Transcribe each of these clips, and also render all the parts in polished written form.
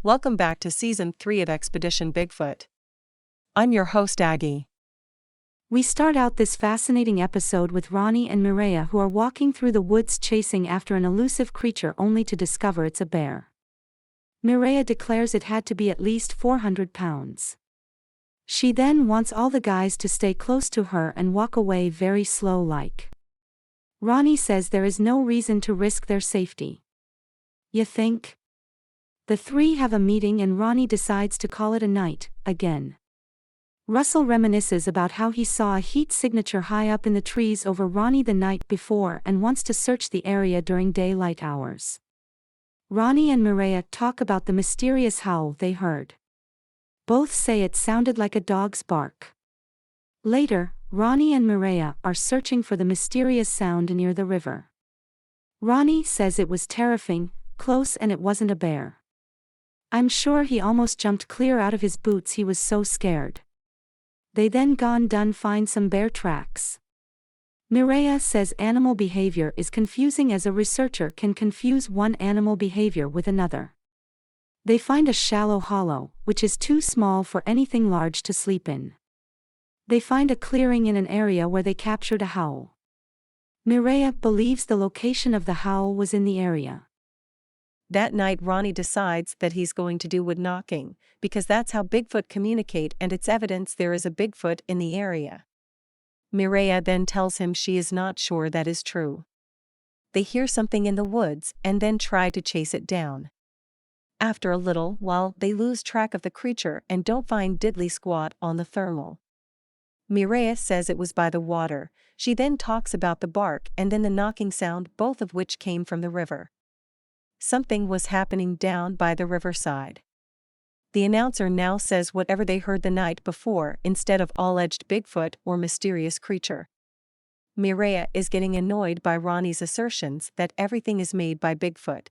Welcome back to Season 3 of Expedition Bigfoot. I'm your host Aggie. We start out this fascinating episode with Ronnie and Mireya, who are walking through the woods chasing after an elusive creature only to discover it's a bear. Mireya declares it had to be at least 400 pounds. She then wants all the guys to stay close to her and walk away very slow-like. Ronnie says there is no reason to risk their safety. You think? The three have a meeting and Ronnie decides to call it a night, again. Russell reminisces about how he saw a heat signature high up in the trees over Ronnie the night before and wants to search the area during daylight hours. Ronnie and Mireya talk about the mysterious howl they heard. Both say it sounded like a dog's bark. Later, Ronnie and Mireya are searching for the mysterious sound near the river. Ronnie says it was terrifying, close, and it wasn't a bear. I'm sure he almost jumped clear out of his boots, he was so scared. They then done find some bear tracks. Mireya says animal behavior is confusing as a researcher can confuse one animal behavior with another. They find a shallow hollow, which is too small for anything large to sleep in. They find a clearing in an area where they captured a howl. Mireya believes the location of the howl was in the area. That night Ronnie decides that he's going to do wood knocking, because that's how Bigfoot communicate and it's evidence there is a Bigfoot in the area. Mireya then tells him she is not sure that is true. They hear something in the woods and then try to chase it down. After a little while they lose track of the creature and don't find diddly squat on the thermal. Mireya says it was by the water. She then talks about the bark and then the knocking sound, both of which came from the river. Something was happening down by the riverside. The announcer now says whatever they heard the night before instead of alleged Bigfoot or mysterious creature. Mireya is getting annoyed by Ronnie's assertions that everything is made by Bigfoot.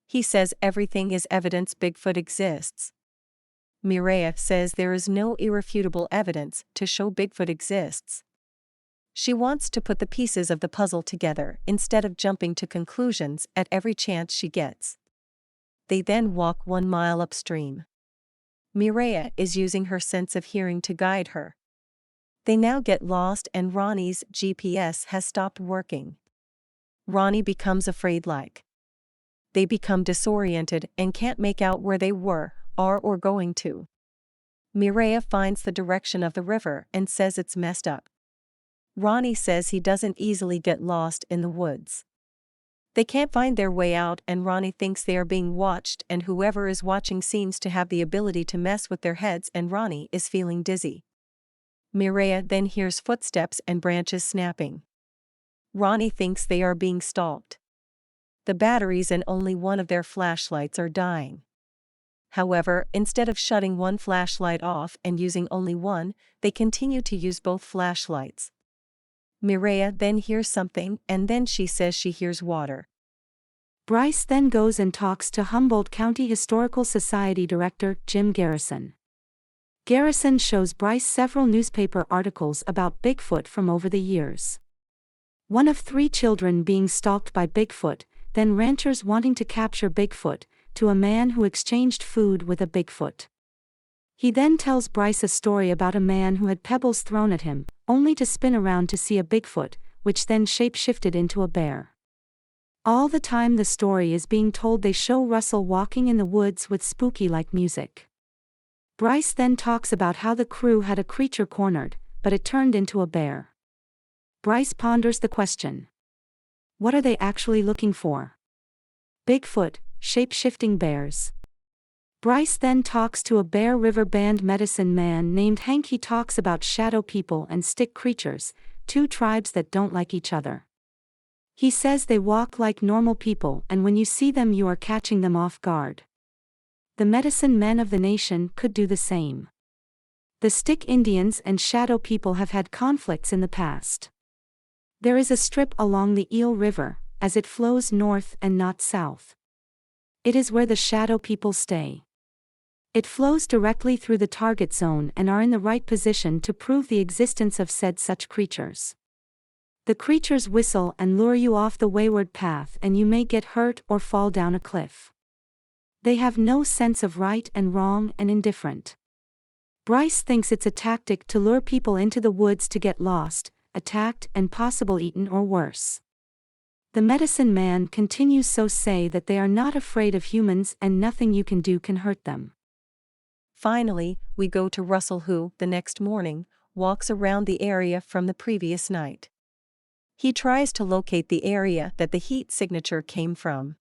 He says everything is evidence Bigfoot exists. Mireya says there is no irrefutable evidence to show Bigfoot exists. She wants to put the pieces of the puzzle together instead of jumping to conclusions at every chance she gets. They then walk 1 mile upstream. Mireya is using her sense of hearing to guide her. They now get lost and Ronnie's GPS has stopped working. Ronnie becomes afraid like. They become disoriented and can't make out where they were, are or going to. Mireya finds the direction of the river and says it's messed up. Ronnie says he doesn't easily get lost in the woods. They can't find their way out and Ronnie thinks they are being watched and whoever is watching seems to have the ability to mess with their heads and Ronnie is feeling dizzy. Mireya then hears footsteps and branches snapping. Ronnie thinks they are being stalked. The batteries in only one of their flashlights are dying. However, instead of shutting one flashlight off and using only one, they continue to use both flashlights. Mireya then hears something and then she says she hears water. Bryce then goes and talks to Humboldt County Historical Society Director Jim Garrison. Garrison shows Bryce several newspaper articles about Bigfoot from over the years. One of 3 children being stalked by Bigfoot, then ranchers wanting to capture Bigfoot, to a man who exchanged food with a Bigfoot. He then tells Bryce a story about a man who had pebbles thrown at him, only to spin around to see a Bigfoot, which then shape-shifted into a bear. All the time the story is being told they show Russell walking in the woods with spooky-like music. Bryce then talks about how the crew had a creature cornered, but it turned into a bear. Bryce ponders the question. What are they actually looking for? Bigfoot, shape-shifting bears. Bryce then talks to a Bear River Band medicine man named Hank. He talks about shadow people and stick creatures, 2 tribes that don't like each other. He says they walk like normal people and when you see them you are catching them off guard. The medicine men of the nation could do the same. The stick Indians and shadow people have had conflicts in the past. There is a strip along the Eel River, as it flows north and not south. It is where the shadow people stay. It flows directly through the target zone and are in the right position to prove the existence of said such creatures. The creatures whistle and lure you off the wayward path and you may get hurt or fall down a cliff. They have no sense of right and wrong and indifferent. Bryce thinks it's a tactic to lure people into the woods to get lost, attacked and possible eaten or worse. The medicine man continues so say that they are not afraid of humans and nothing you can do can hurt them. Finally, we go to Russell who, the next morning, walks around the area from the previous night. He tries to locate the area that the heat signature came from.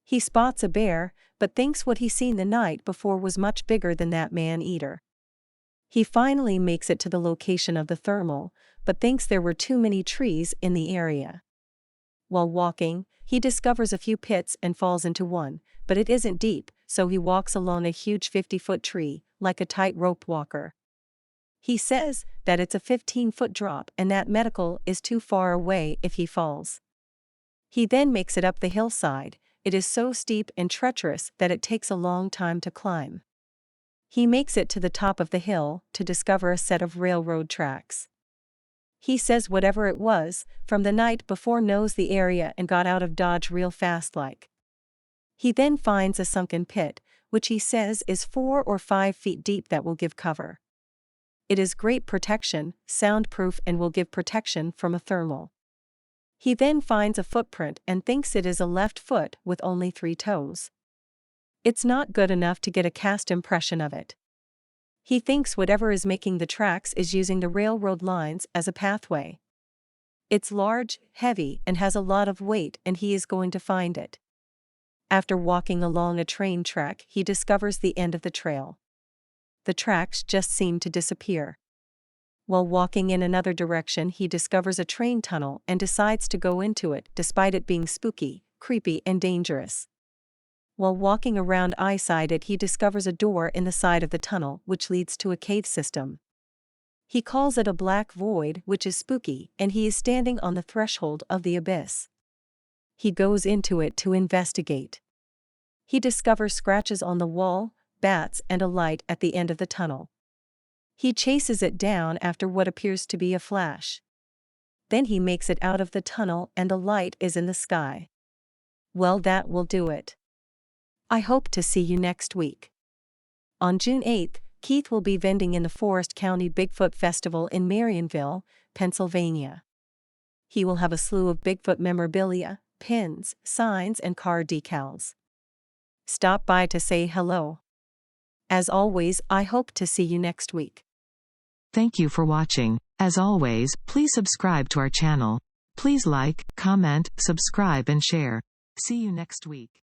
He spots a bear, but thinks what he seen the night before was much bigger than that man-eater. He finally makes it to the location of the thermal, but thinks there were too many trees in the area. While walking, he discovers a few pits and falls into one, but it isn't deep, so he walks along a huge 50-foot tree, like a tightrope walker. He says that it's a 15-foot drop and that medical is too far away if he falls. He then makes it up the hillside. It is so steep and treacherous that it takes a long time to climb. He makes it to the top of the hill to discover a set of railroad tracks. He says whatever it was, from the night before knows the area and got out of Dodge real fast like. He then finds a sunken pit, which he says is 4 or 5 feet deep that will give cover. It is great protection, soundproof and will give protection from a thermal. He then finds a footprint and thinks it is a left foot with only 3 toes. It's not good enough to get a cast impression of it. He thinks whatever is making the tracks is using the railroad lines as a pathway. It's large, heavy, and has a lot of weight and he is going to find it. After walking along a train track, he discovers the end of the trail. The tracks just seem to disappear. While walking in another direction, he discovers a train tunnel and decides to go into it despite it being spooky, creepy, and dangerous. While walking around inside it, he discovers a door in the side of the tunnel which leads to a cave system. He calls it a black void, which is spooky, and he is standing on the threshold of the abyss. He goes into it to investigate. He discovers scratches on the wall, bats, and a light at the end of the tunnel. He chases it down after what appears to be a flash. Then he makes it out of the tunnel and the light is in the sky. Well, that will do it. I hope to see you next week. On June 8th, Keith will be vending in the Forest County Bigfoot Festival in Marionville, Pennsylvania. He will have a slew of Bigfoot memorabilia, pins, signs, and car decals. Stop by to say hello. As always, I hope to see you next week. Thank you for watching. As always, please subscribe to our channel. Please like, comment, subscribe and share. See you next week.